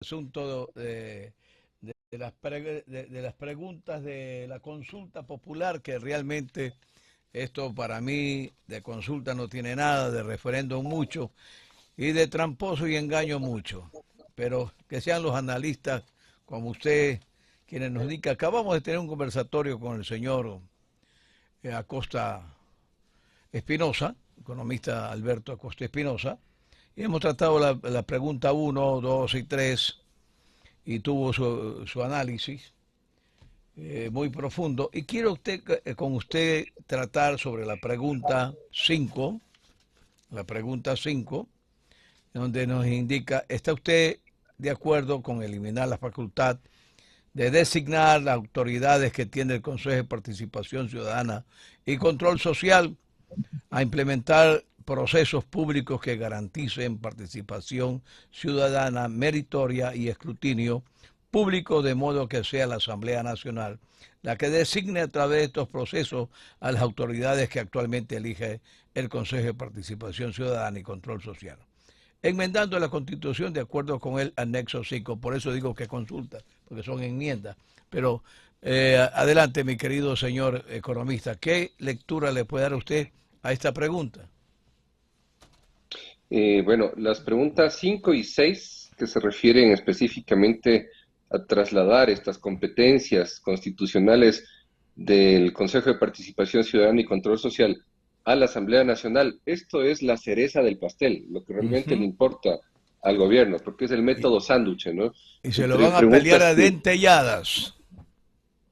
asunto de las preguntas de la consulta popular, que realmente esto para mí de consulta no tiene nada, de referéndum mucho, y de tramposo y engaño mucho. Pero que sean los analistas como usted quienes nos digan. Acabamos de tener un conversatorio con el señor Acosta Espinosa, economista Alberto Acosta Espinosa, y hemos tratado la pregunta uno, 2 y 3 y tuvo su análisis muy profundo. Y quiero con usted tratar sobre la pregunta 5, donde nos indica, ¿está usted de acuerdo con eliminar la facultad de designar las autoridades que tiene el Consejo de Participación Ciudadana y Control Social a implementar procesos públicos que garanticen participación ciudadana meritoria y escrutinio público, de modo que sea la Asamblea Nacional la que designe a través de estos procesos a las autoridades que actualmente elige el Consejo de Participación Ciudadana y Control Social, enmendando la Constitución de acuerdo con el anexo 5? Por eso digo que consulta, porque son enmiendas. Pero adelante, mi querido señor economista, ¿qué lectura le puede dar a usted a esta pregunta? Bueno, las preguntas 5 y 6 que se refieren específicamente a trasladar estas competencias constitucionales del Consejo de Participación Ciudadana y Control Social a la Asamblea Nacional, esto es la cereza del pastel, lo que realmente le Ujú. importa al gobierno, porque es el y, método sándwich, ¿no? y se lo Entre van a pelear preguntas a que dentelladas.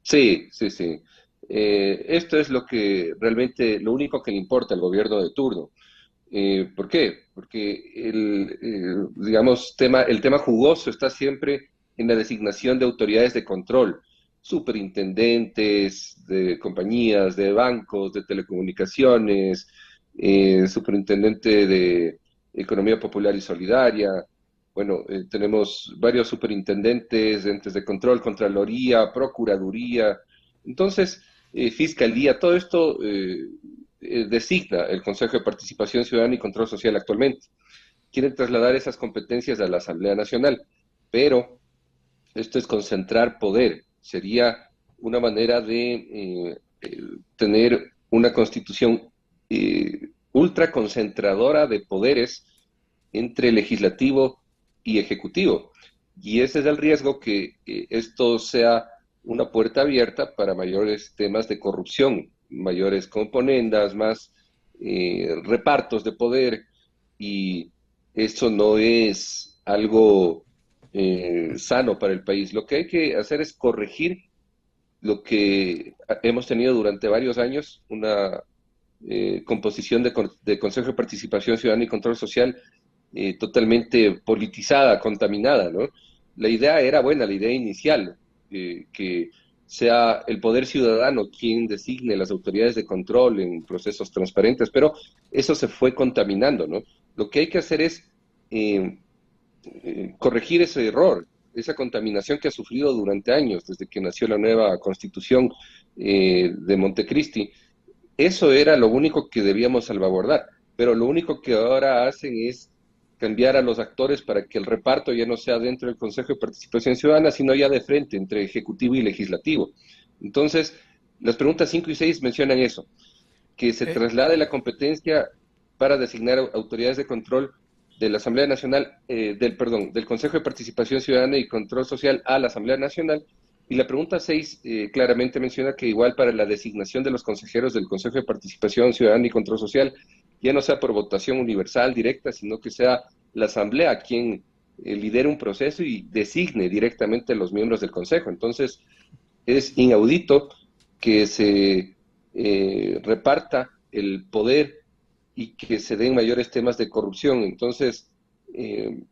sí, sí, sí. Esto es lo que realmente, lo único que le importa al gobierno de turno. ¿Por qué? Porque digamos, el tema jugoso está siempre en la designación de autoridades de control, superintendentes de compañías, de bancos, de telecomunicaciones, superintendente de Economía Popular y Solidaria. Bueno, tenemos varios superintendentes, entes de control, Contraloría, Procuraduría. Entonces, Fiscalía, todo esto designa el Consejo de Participación Ciudadana y Control Social actualmente. Quieren trasladar esas competencias a la Asamblea Nacional, pero esto es concentrar poder. Sería una manera de tener una constitución ultra concentradora de poderes entre legislativo y ejecutivo. Y ese es el riesgo, que esto sea una puerta abierta para mayores temas de corrupción, mayores componendas, más repartos de poder, y eso no es algo sano para el país. Lo que hay que hacer es corregir lo que hemos tenido durante varios años, una composición de Consejo de Participación Ciudadana y Control Social totalmente politizada, contaminada, ¿no? La idea era buena, la idea inicial, que sea el poder ciudadano quien designe las autoridades de control en procesos transparentes, pero eso se fue contaminando, ¿no? Lo que hay que hacer es eh, corregir ese error, esa contaminación que ha sufrido durante años, desde que nació la nueva constitución de Montecristi. Eso era lo único que debíamos salvaguardar, pero lo único que ahora hacen es cambiar a los actores para que el reparto ya no sea dentro del Consejo de Participación Ciudadana, sino ya de frente entre Ejecutivo y Legislativo. Entonces, las preguntas 5 y 6 mencionan eso, que se Eh, traslade la competencia para designar autoridades de control de la Asamblea Nacional, del Consejo de Participación Ciudadana y Control Social a la Asamblea Nacional. Y la pregunta 6 claramente menciona que igual para la designación de los consejeros del Consejo de Participación Ciudadana y Control Social, ya no sea por votación universal directa, sino que sea la Asamblea quien lidere un proceso y designe directamente a los miembros del Consejo. Entonces, es inaudito que se reparta el poder y que se den mayores temas de corrupción. Entonces, eh,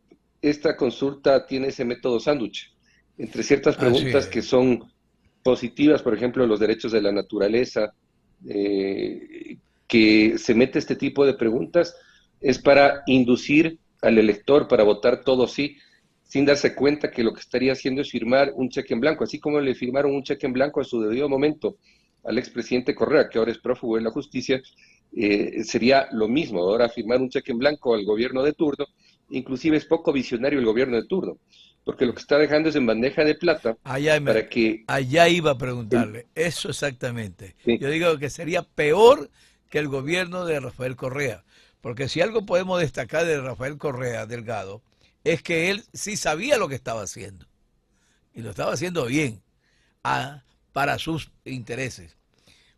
esta consulta tiene ese método sándwich entre ciertas Así preguntas que es. son positivas, por ejemplo, los derechos de la naturaleza, que se mete este tipo de preguntas, es para inducir al elector para votar todo sí, sin darse cuenta que lo que estaría haciendo es firmar un cheque en blanco, así como le firmaron un cheque en blanco a su debido momento al expresidente Correa, que ahora es prófugo de la justicia. Sería lo mismo, ahora firmar un cheque en blanco al gobierno de turno. Inclusive es poco visionario el gobierno de turno, porque lo que está dejando es en bandeja de plata Allá, para que allá iba a el, preguntarle, eso exactamente. sí, Yo digo que sería peor que el gobierno de Rafael Correa, porque si algo podemos destacar de Rafael Correa Delgado, es que él sí sabía lo que estaba haciendo, y lo estaba haciendo bien, a- para sus intereses.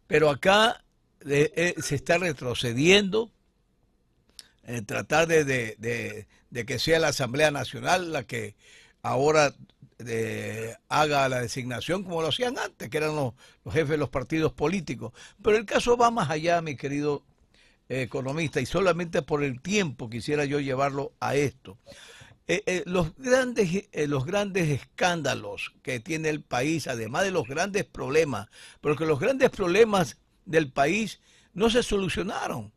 Pero acá se está retrocediendo en tratar de que sea la Asamblea Nacional la que ahora haga la designación como lo hacían antes, que eran los jefes de los partidos políticos. Pero el caso va más allá, mi querido economista, y solamente por el tiempo quisiera yo llevarlo a esto. Los grandes escándalos que tiene el país, además de los grandes problemas, porque los grandes problemas del país no se solucionaron.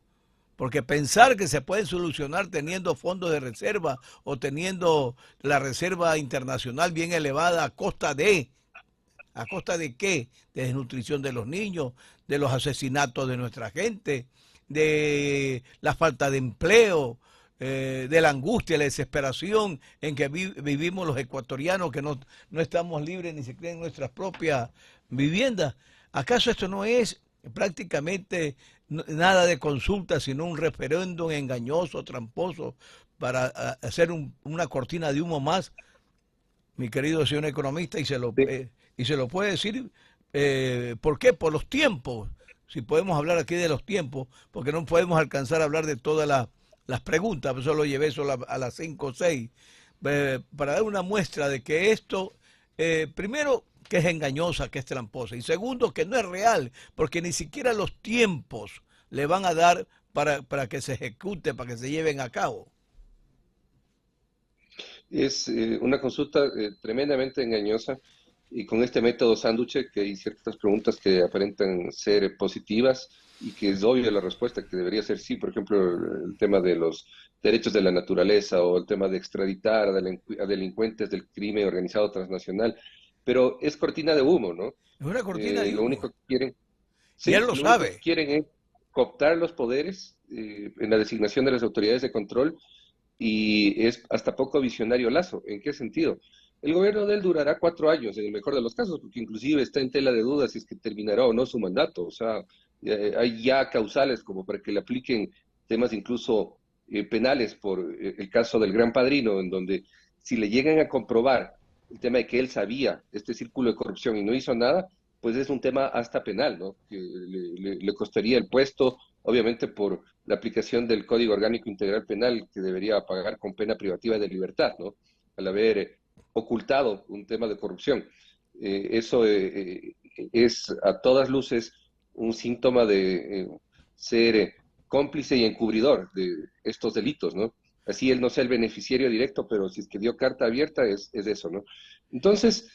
Porque pensar que se pueden solucionar teniendo fondos de reserva o teniendo la reserva internacional bien elevada ¿a costa de qué? De desnutrición de los niños, de los asesinatos de nuestra gente, de la falta de empleo, de la angustia, la desesperación en que vivimos los ecuatorianos que no estamos libres ni siquiera en nuestras propias viviendas. ¿Acaso esto no es prácticamente nada de consulta, sino un referéndum engañoso, tramposo, para hacer una cortina de humo más, mi querido señor economista, sí, y se lo puede decir? ¿Por qué? Por los tiempos. Si podemos hablar aquí de los tiempos, porque no podemos alcanzar a hablar de todas las preguntas, pues solo llevé solo a las 5 o 6, para dar una muestra de que esto, primero, que es engañosa, que es tramposa, y segundo, que no es real, porque ni siquiera los tiempos le van a dar para que se ejecute, para que se lleven a cabo. es una consulta tremendamente engañosa y con este método sándwich que hay ciertas preguntas que aparentan ser positivas y que es obvia la respuesta que debería ser sí, por ejemplo, el tema de los derechos de la naturaleza o el tema de extraditar a delincuentes del crimen organizado transnacional, pero es cortina de humo, ¿no? Es una cortina de Lo humo. único que quieren, Y él sí, lo lo único que sabe. quieren es cooptar los poderes en la designación de las autoridades de control y es hasta poco visionario Lazo. ¿En qué sentido? El gobierno de él durará 4 años, en el mejor de los casos, porque inclusive está en tela de dudas si es que terminará o no su mandato. O sea, hay ya causales como para que le apliquen temas incluso penales por el caso del Gran Padrino, en donde si le llegan a comprobar el tema de que él sabía este círculo de corrupción y no hizo nada, pues es un tema hasta penal, ¿no? Que le costaría el puesto, obviamente por la aplicación del Código Orgánico Integral Penal que debería pagar con pena privativa de libertad, ¿no? Al haber ocultado un tema de corrupción. Eso es a todas luces un síntoma de ser cómplice y encubridor de estos delitos, ¿no? Así él no sea el beneficiario directo, pero si es que dio carta abierta es eso, ¿no? Entonces,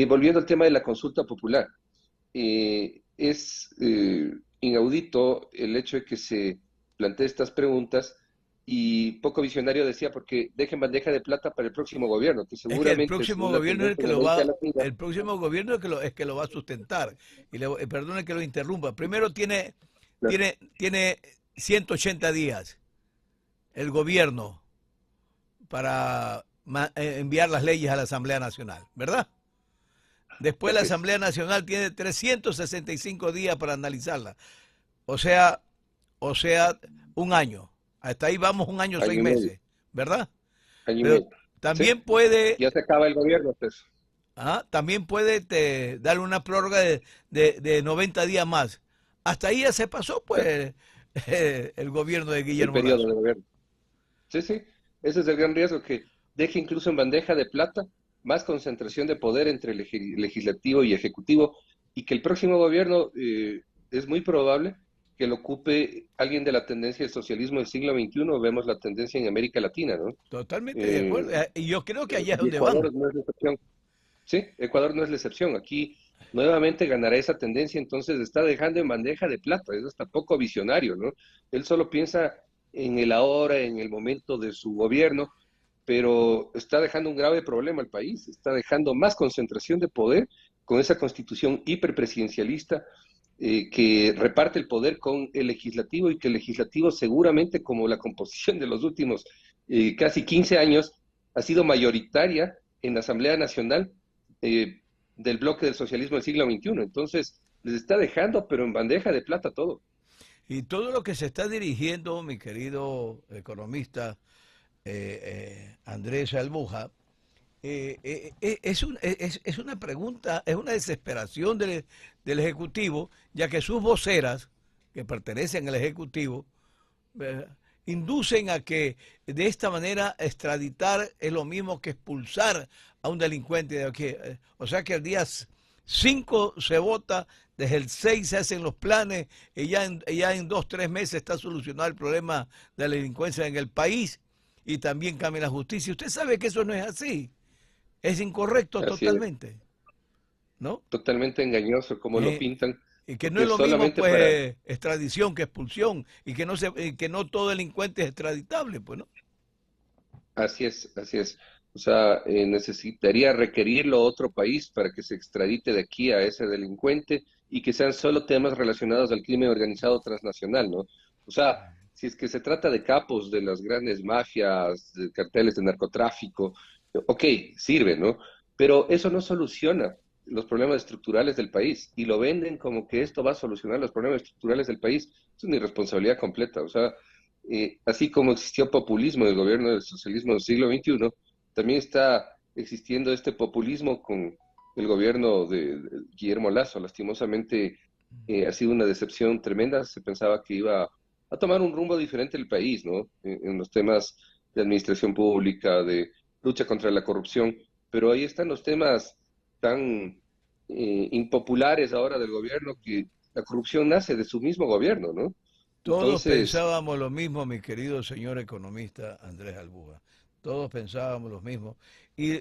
volviendo al tema de la consulta popular, es inaudito el hecho de que se planteen estas preguntas y poco visionario decía porque dejen bandeja de plata para el próximo gobierno, que Es que el seguramente próximo según la gobierno es el tendencia que en lo América va, Latina, el próximo gobierno es que lo va a sustentar. Y perdone que lo interrumpa. Primero tiene 180 días el gobierno para enviar las leyes a la Asamblea Nacional, ¿verdad? Después la así es, Asamblea Nacional tiene 365 días para analizarla. O sea, o sea, un año. Hasta ahí vamos un año, seis año y medio, meses, ¿verdad? año y Pero medio, ¿sí? también puede, Ya se acaba el gobierno, pues, también puede darle una prórroga de 90 días más. Hasta ahí ya se pasó, claro, pues, el gobierno de el Guillermo periodo Lazo. de gobierno. Sí, sí, ese es el gran riesgo que deje incluso en bandeja de plata más concentración de poder entre legislativo y ejecutivo y que el próximo gobierno es muy probable que lo ocupe alguien de la tendencia del socialismo del siglo XXI. Vemos la tendencia en América Latina, ¿no? Totalmente de Eh, acuerdo. Y yo creo que allá es y donde van. Ecuador no es la excepción. Sí, Ecuador no es la excepción. Aquí nuevamente ganará esa tendencia, entonces está dejando en bandeja de plata, es hasta poco visionario, ¿no? Él solo piensa en el ahora, en el momento de su gobierno, pero está dejando un grave problema al país, está dejando más concentración de poder con esa constitución hiperpresidencialista que reparte el poder con el legislativo y que el legislativo seguramente como la composición de los últimos casi 15 años ha sido mayoritaria en la Asamblea Nacional del bloque del socialismo del siglo XXI. Entonces, les está dejando, pero en bandeja de plata todo. Y todo lo que se está dirigiendo, mi querido economista Andrés Albuja, es una pregunta, es una desesperación del Ejecutivo, ya que sus voceras, que pertenecen al Ejecutivo, eh, inducen a que de esta manera extraditar es lo mismo que expulsar a un delincuente de aquí. O sea que el día 5 se vota, desde el 6 se hacen los planes y ya en 2, 3 meses está solucionado el problema de la delincuencia en el país y también cambia la justicia. Usted sabe que eso no es así. Es incorrecto Así es, totalmente, ¿no? totalmente engañoso como lo Eh, pintan, y que no es porque lo mismo, solamente para... pues, extradición que expulsión, y que no todo delincuente es extraditable, pues, ¿no? Así es, así es. O sea, necesitaría requerirlo otro país para que se extradite de aquí a ese delincuente y que sean solo temas relacionados al crimen organizado transnacional, ¿no? O sea, si es que se trata de capos de las grandes mafias, de carteles de narcotráfico, ok, sirve, ¿no? Pero eso no soluciona los problemas estructurales del país y lo venden como que esto va a solucionar los problemas estructurales del país. Es una irresponsabilidad completa. O sea, así como existió populismo en el gobierno del socialismo del siglo XXI, también está existiendo este populismo con el gobierno de Guillermo Lasso. Lastimosamente, ha sido una decepción tremenda. Se pensaba que iba a tomar un rumbo diferente el país, ¿no? En los temas de administración pública, de lucha contra la corrupción, pero ahí están los temas tan impopulares ahora del gobierno que la corrupción nace de su mismo gobierno, ¿no? Todos Entonces, pensábamos lo mismo, mi querido señor economista Andrés Albuja. Todos pensábamos lo mismo. Y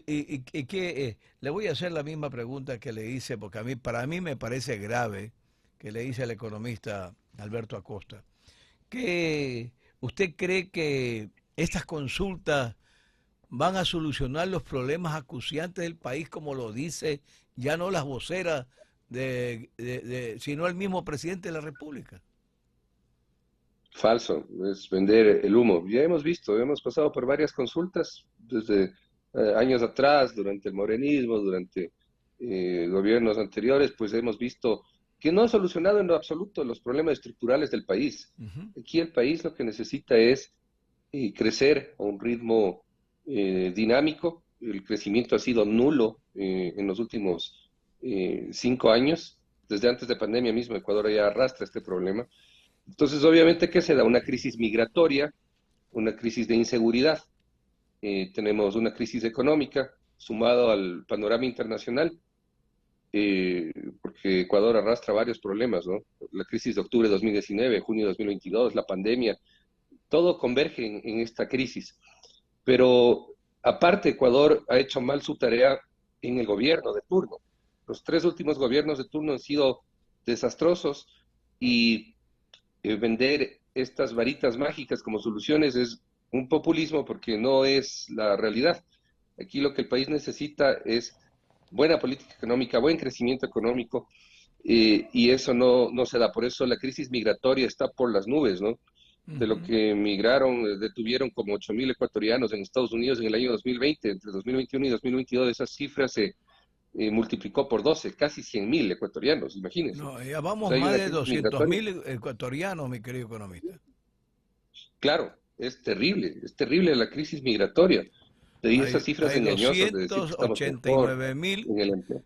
que le voy a hacer la misma pregunta que le hice, porque para mí me parece grave que le hice al economista Alberto Acosta. ¿Qué usted cree que estas consultas van a solucionar los problemas acuciantes del país, como lo dice ya no las voceras sino el mismo presidente de la República? falso, es vender el humo. Ya hemos visto, hemos pasado por varias consultas desde años atrás, durante el morenismo, durante gobiernos anteriores, pues hemos visto que no ha solucionado en lo absoluto los problemas estructurales del país. Ujú. Aquí el país lo que necesita es crecer a un ritmo dinámico. El crecimiento ha sido nulo en los últimos 5 años. Desde antes de pandemia mismo, Ecuador ya arrastra este problema. Entonces, obviamente, ¿qué se da? Una crisis migratoria, una crisis de inseguridad, tenemos una crisis económica sumado al panorama internacional, eh, porque Ecuador arrastra varios problemas, ¿no? La crisis de octubre de 2019, junio de 2022, la pandemia, todo converge en esta crisis. Pero aparte, Ecuador ha hecho mal su tarea en el gobierno de turno. Los 3 últimos gobiernos de turno han sido desastrosos y vender estas varitas mágicas como soluciones es un populismo porque no es la realidad. Aquí lo que el país necesita es buena política económica, buen crecimiento económico, y eso no se da. Por eso la crisis migratoria está por las nubes, ¿no? De lo Ujú. que emigraron, detuvieron como 8.000 ecuatorianos en Estados Unidos en el año 2020. Entre 2021 y 2022 esas cifras se multiplicó por 12, casi 100.000 ecuatorianos, imagínense. No, ya O vamos sea, hay más una de crisis doscientos migratoria. mil ecuatorianos, mi querido economista. Claro, es terrible la crisis migratoria. De ahí esas cifras Hay engañosas de decir que doscientos estamos ochenta y mejor nueve mil en el empleo.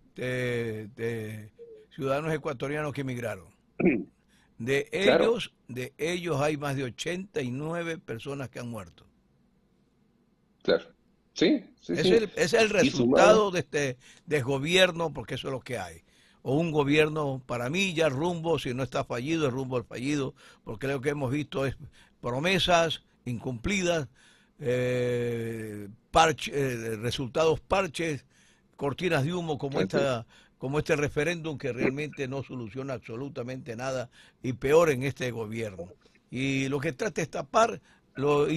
ciudadanos ecuatorianos que emigraron. Claro, De ellos hay más de 89 personas que han muerto. claro. Sí, sí, sí. Ese es el Y sumado, resultado de este desgobierno, porque eso es lo que hay. O un gobierno, para mí, ya rumbo, si no está fallido, es rumbo al fallido, porque lo que hemos visto es promesas incumplidas, resultados parches, cortinas de humo así es. como este referéndum que realmente no soluciona absolutamente nada y peor en este gobierno. Y lo que trata es tapar lo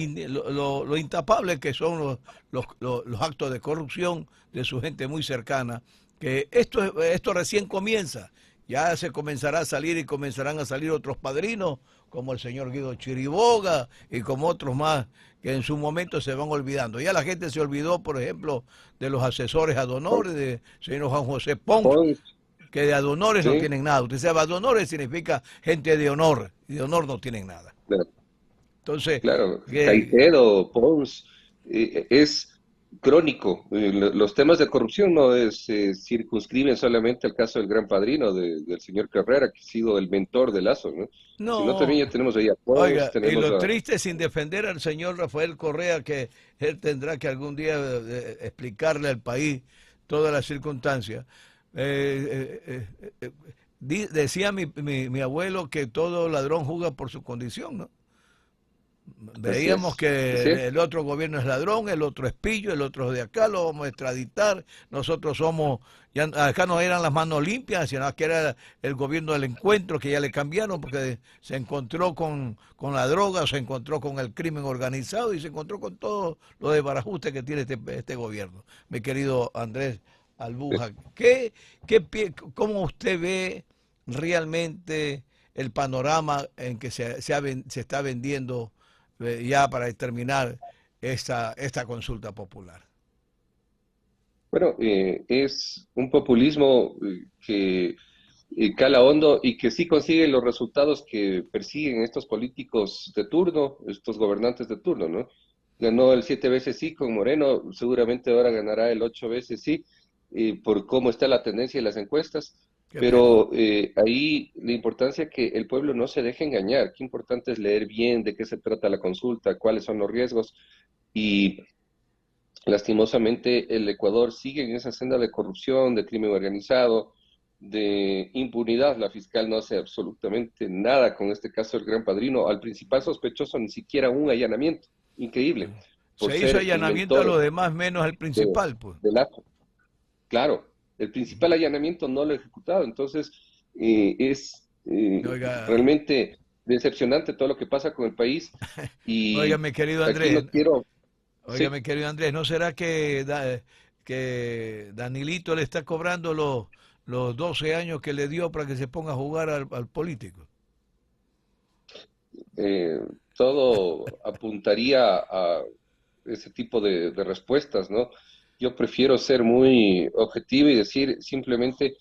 intapable que son los actos de corrupción de su gente muy cercana, que esto recién comienza. ya se comenzará a salir y comenzarán a salir otros padrinos, como el señor Guido Chiriboga y como otros más que en su momento se van olvidando. Ya la gente se olvidó, por ejemplo, de los asesores ad honores, de señor Juan José Pons, que de ad honores no Sí, tienen nada. Usted sabe, ad honores significa gente de honor, y de honor no tienen nada. claro, Entonces, claro. Caicedo, Pons, es crónico. Los temas de corrupción no se circunscriben solamente al caso del gran padrino del señor Carrera, que ha sido el mentor de Lazo, ¿no? Sino también no, ya tenemos ahí a Pons, oiga, y tenemos lo a... triste, sin defender al señor Rafael Correa, que él tendrá que algún día explicarle al país todas las circunstancias. Decía mi abuelo que todo ladrón juzga por su condición, ¿no? Así Veíamos es, así que es. el otro gobierno es ladrón, el otro es pillo, el otro es de acá, lo vamos a extraditar, nosotros somos, ya, acá no eran las manos limpias, sino que era el gobierno del encuentro, que ya le cambiaron porque se encontró con la droga, se encontró con el crimen organizado y se encontró con todo lo de barajuste que tiene este gobierno. Mi querido Andrés Albuja, ¿cómo usted ve realmente el panorama en que se está vendiendo ya para terminar esta consulta popular? Bueno, es un populismo que cala hondo y que sí consigue los resultados que persiguen estos políticos de turno, estos gobernantes de turno, ¿no? Ganó el 7 veces sí con Moreno, seguramente ahora ganará el 8 veces sí, por cómo está la tendencia en las encuestas, Qué pena. pero ahí la importancia que el pueblo no se deje engañar, qué importante es leer bien de qué se trata la consulta, cuáles son los riesgos, y lastimosamente el Ecuador sigue en esa senda de corrupción, de crimen organizado, de impunidad. La fiscal no hace absolutamente nada con este caso del Gran Padrino. Al principal sospechoso ni siquiera un allanamiento. Increíble, por Se hizo ser el allanamiento a mentor los demás menos al de, principal, pues. de Lazo. Claro, el principal allanamiento no lo ha ejecutado. Entonces, es Oiga, realmente decepcionante todo lo que pasa con el país. oiga, Y mi querido aquí Andrés, no quiero... oiga, Sí. mi querido Andrés, ¿no será que Danilito le está cobrando los 12 años que le dio para que se ponga a jugar al político? eh, Todo apuntaría a ese tipo de respuestas, ¿no? Yo prefiero ser muy objetivo y decir simplemente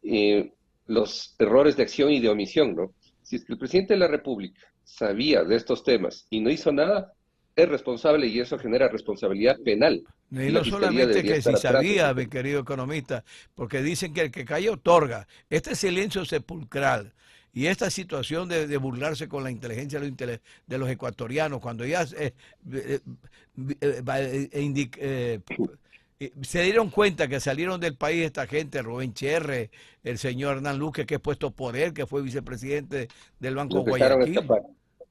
eh, los errores de acción y de omisión, ¿no? Si es que el presidente de la República sabía de estos temas y no hizo nada, es responsable y eso genera responsabilidad penal. Y Y la no fiscalía solamente debería que estar si atrás de ese sabía, mi tema. querido economista, porque dicen que el que calla otorga. Este silencio sepulcral y esta situación de burlarse con la inteligencia de los ecuatorianos, cuando ya se dieron cuenta que salieron del país esta gente, Rubén Cherre, el señor Hernán Luque, que es puesto por él, que fue vicepresidente del Banco Los dejaron Guayaquil. escapar,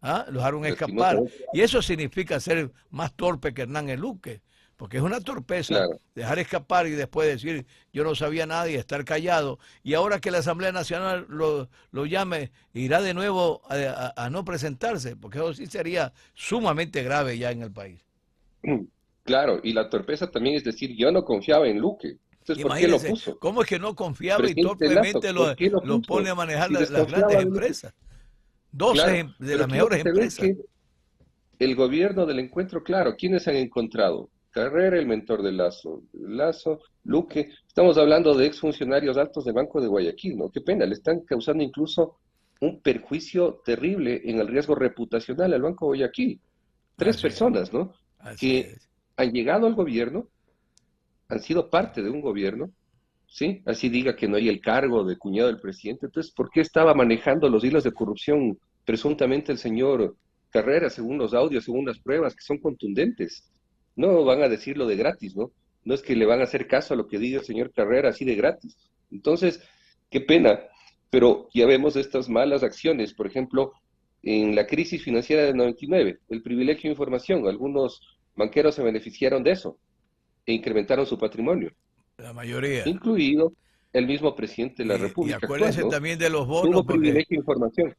¿Ah? Los dejaron escapar. lastimosamente. Y eso significa ser más torpe que Hernán Luque, porque es una torpeza Claro. dejar escapar y después decir yo no sabía nada y estar callado. Y ahora que la Asamblea Nacional lo llame, irá de nuevo a no presentarse, porque eso sí sería sumamente grave ya en el país. Claro, y la torpeza también es decir, yo no confiaba en Luque. Entonces, ¿por qué lo Imagínense, puso? ¿cómo es que no confiaba y Presidente Lazo, torpemente ¿por qué lo lo pone puso? a manejar Si las grandes desconfiaba de Luque. empresas? 12 Claro, de pero las aquí lo que mejores se ve es empresas. que el gobierno del encuentro, claro, ¿quiénes han encontrado? Carrera, el mentor de Lazo, Luque. Estamos hablando de exfuncionarios altos del Banco de Guayaquil, ¿no? Qué pena, le están causando incluso un perjuicio terrible en el riesgo reputacional al Banco de Guayaquil. Tres Así es, personas, ¿no? así Que es. han llegado al gobierno, han sido parte de un gobierno, ¿sí? Así diga que no hay el cargo de cuñado del presidente. Entonces, ¿por qué estaba manejando los hilos de corrupción presuntamente el señor Carrera, según los audios, según las pruebas, que son contundentes? No van a decirlo de gratis, ¿no? No es que le van a hacer caso a lo que diga el señor Carrera así de gratis. Entonces, qué pena, pero ya vemos estas malas acciones, por ejemplo, en la crisis financiera del 99, el privilegio de información, algunos banqueros se beneficiaron de eso e incrementaron su patrimonio, La mayoría. incluido el mismo presidente de la Y República actual, acuérdense ¿no? también de los bonos, Tuvo porque privilegio de información.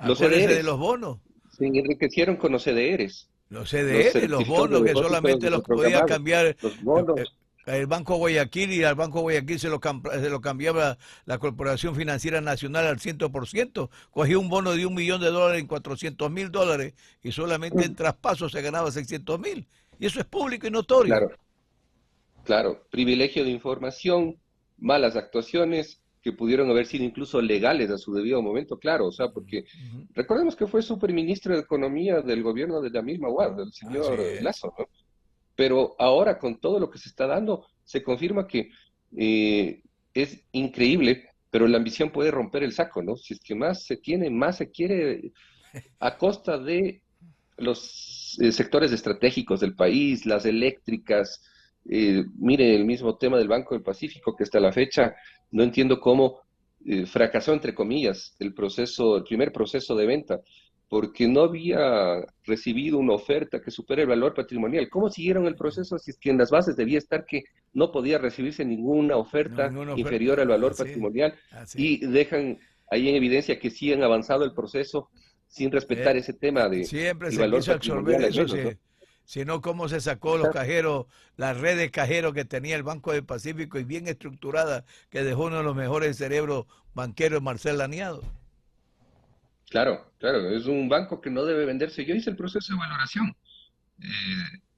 Los acuérdense de los CDRs bonos. se enriquecieron con los CDRs, Los los CDR, los certificados de bonos que depósitos solamente los podía reprogramados, cambiar los bonos. el Banco Guayaquil, y al Banco Guayaquil se lo cambiaba la Corporación Financiera Nacional al 100%, cogía un bono de $1 millón en $400.000 y solamente en traspaso se ganaba 600.000. Y eso es público y notorio. Claro, claro, privilegio de información, malas actuaciones que pudieron haber sido incluso legales a su debido momento, claro, o sea, porque recordemos que fue superministro de Economía del gobierno de Yamil Mawad, del señor Lazo, ¿no? Pero ahora con todo lo que se está dando, se confirma que es increíble, pero la ambición puede romper el saco, ¿no? Si es que más se tiene, más se quiere a costa de los sectores estratégicos del país, las eléctricas. Mire el mismo tema del Banco del Pacífico, que hasta la fecha no entiendo cómo fracasó, entre comillas, el primer proceso de venta, porque no había recibido una oferta que supere el valor patrimonial. ¿Cómo siguieron el proceso si es que en las bases debía estar que no podía recibirse ninguna oferta inferior al valor patrimonial? Y dejan ahí en evidencia que sí han avanzado el proceso sin respetar ese tema de siempre se valor quiso absorber eso, menos, ¿no? Sino cómo se sacó los cajeros, las redes cajeros que tenía el Banco del Pacífico y bien estructurada, que dejó uno de los mejores cerebros banqueros, Marcel Laniado. Claro, claro, es un banco que no debe venderse. Yo hice el proceso de valoración,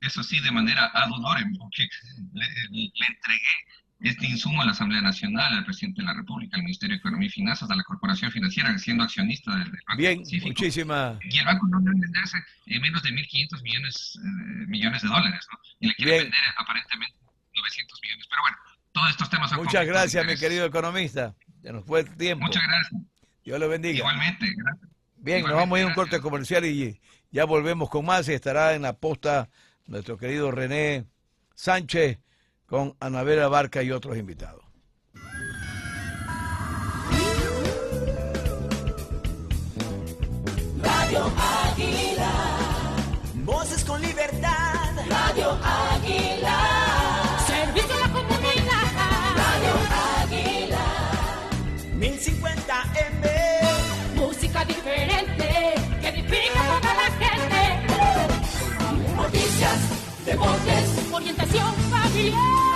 eso sí, de manera ad honorem, porque le entregué este insumo a la Asamblea Nacional, al presidente de la República, al Ministerio de Economía y Finanzas, a la Corporación Financiera, siendo accionista del Banco Bien, Pacífico. muchísimas. Y el banco no debe venderse en menos de 1.500 millones de dólares, ¿no? Y le quiere vender aparentemente 900 millones. Pero bueno, todos estos temas son... Muchas gracias, mi querido economista. Ya nos fue el tiempo. Muchas gracias. Dios le bendiga. Igualmente, gracias. Bien, igualmente, nos vamos a ir a un corte comercial y ya volvemos con más, y estará en la posta nuestro querido René Sánchez con Anabela Barca y otros invitados. Radio Águila, voces con libertad. Radio Águila, servicio a la comunidad. Radio Águila, 1050M, música diferente que edifica a toda la gente. Noticias, deportes, orientación familiar.